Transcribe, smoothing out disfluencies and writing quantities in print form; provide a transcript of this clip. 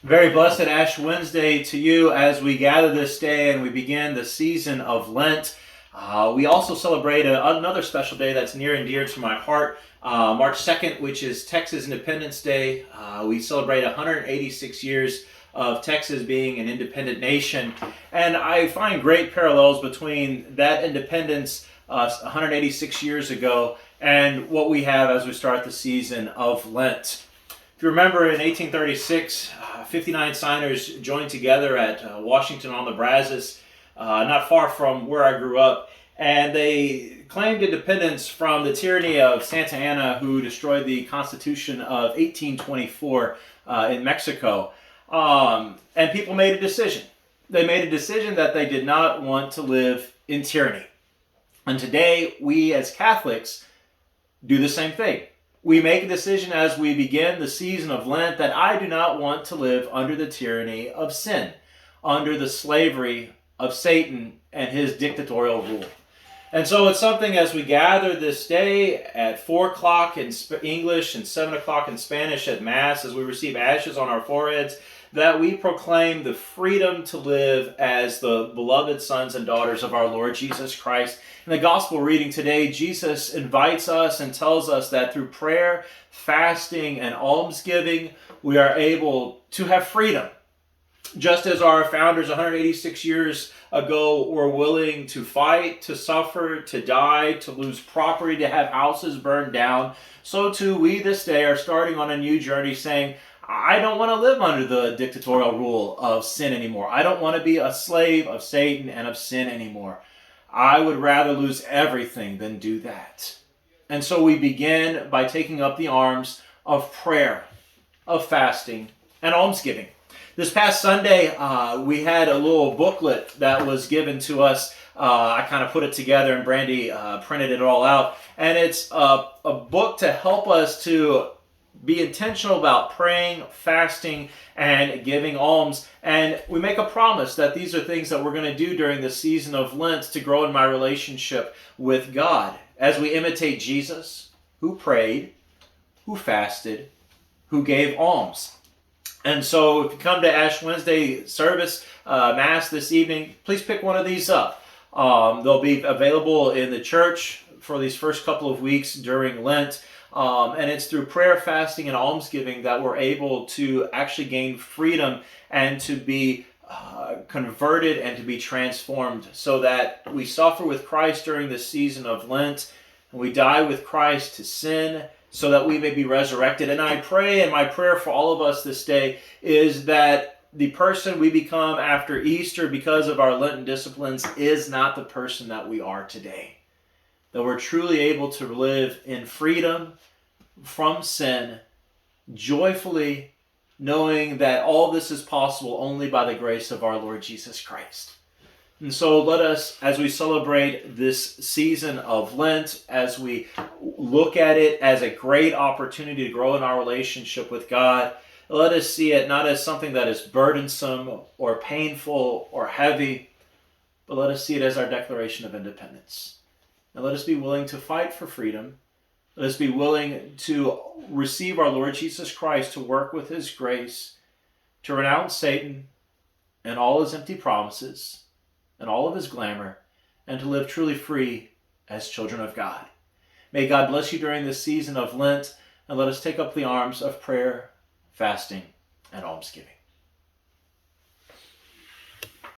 Very blessed Ash Wednesday to you as we gather this day and we begin the season of Lent. We also celebrate another special day that's near and dear to my heart, March 2nd, which is Texas Independence Day. We celebrate 186 years of Texas being an independent nation. And I find great parallels between that independence 186 years ago and what we have as we start the season of Lent. If you remember, in 1836, 59 signers joined together at Washington on the Brazos, not far from where I grew up, and they claimed independence from the tyranny of Santa Anna, who destroyed the Constitution of 1824 in Mexico. And people made a decision. They made a decision that they did not want to live in tyranny. And today, we as Catholics do the same thing. We make a decision as we begin the season of Lent that I do not want to live under the tyranny of sin, under the slavery of Satan and his dictatorial rule. And so it's something as we gather this day at 4 o'clock in English and 7 o'clock in Spanish at Mass, as we receive ashes on our foreheads, that we proclaim the freedom to live as the beloved sons and daughters of our Lord Jesus Christ. In the gospel reading today, Jesus invites us and tells us that through prayer, fasting, and almsgiving, we are able to have freedom. Just as our founders 186 years ago were willing to fight, to suffer, to die, to lose property, to have houses burned down, so too we this day are starting on a new journey saying, I don't want to live under the dictatorial rule of sin anymore. I don't want to be a slave of Satan and of sin anymore. I would rather lose everything than do that. And so we begin by taking up the arms of prayer, of fasting, and almsgiving. This past Sunday, we had a little booklet that was given to us. I kind of put it together, and Brandy printed it all out. And it's a book to help us to be intentional about praying, fasting, and giving alms. And we make a promise that these are things that we're going to do during the season of Lent to grow in my relationship with God as we imitate Jesus, who prayed, who fasted, who gave alms. And so if you come to Ash Wednesday service, Mass this evening, please pick one of these up. They'll be available in the church for these first couple of weeks during Lent. And it's through prayer, fasting, and almsgiving that we're able to actually gain freedom and to be converted and to be transformed, so that we suffer with Christ during the season of Lent, and we die with Christ to sin, so that we may be resurrected. And I pray, and my prayer for all of us this day is that the person we become after Easter because of our Lenten disciplines is not the person that we are today. That we're truly able to live in freedom from sin, joyfully knowing that all this is possible only by the grace of our Lord Jesus Christ. And so let us, as we celebrate this season of Lent, as we look at it as a great opportunity to grow in our relationship with God, let us see it not as something that is burdensome or painful or heavy, but let us see it as our declaration of independence. And let us be willing to fight for freedom. Let us be willing to receive our Lord Jesus Christ, to work with his grace, to renounce Satan and all his empty promises and all of his glamour, and to live truly free as children of God. May God bless you during this season of Lent, and let us take up the arms of prayer, fasting, and almsgiving.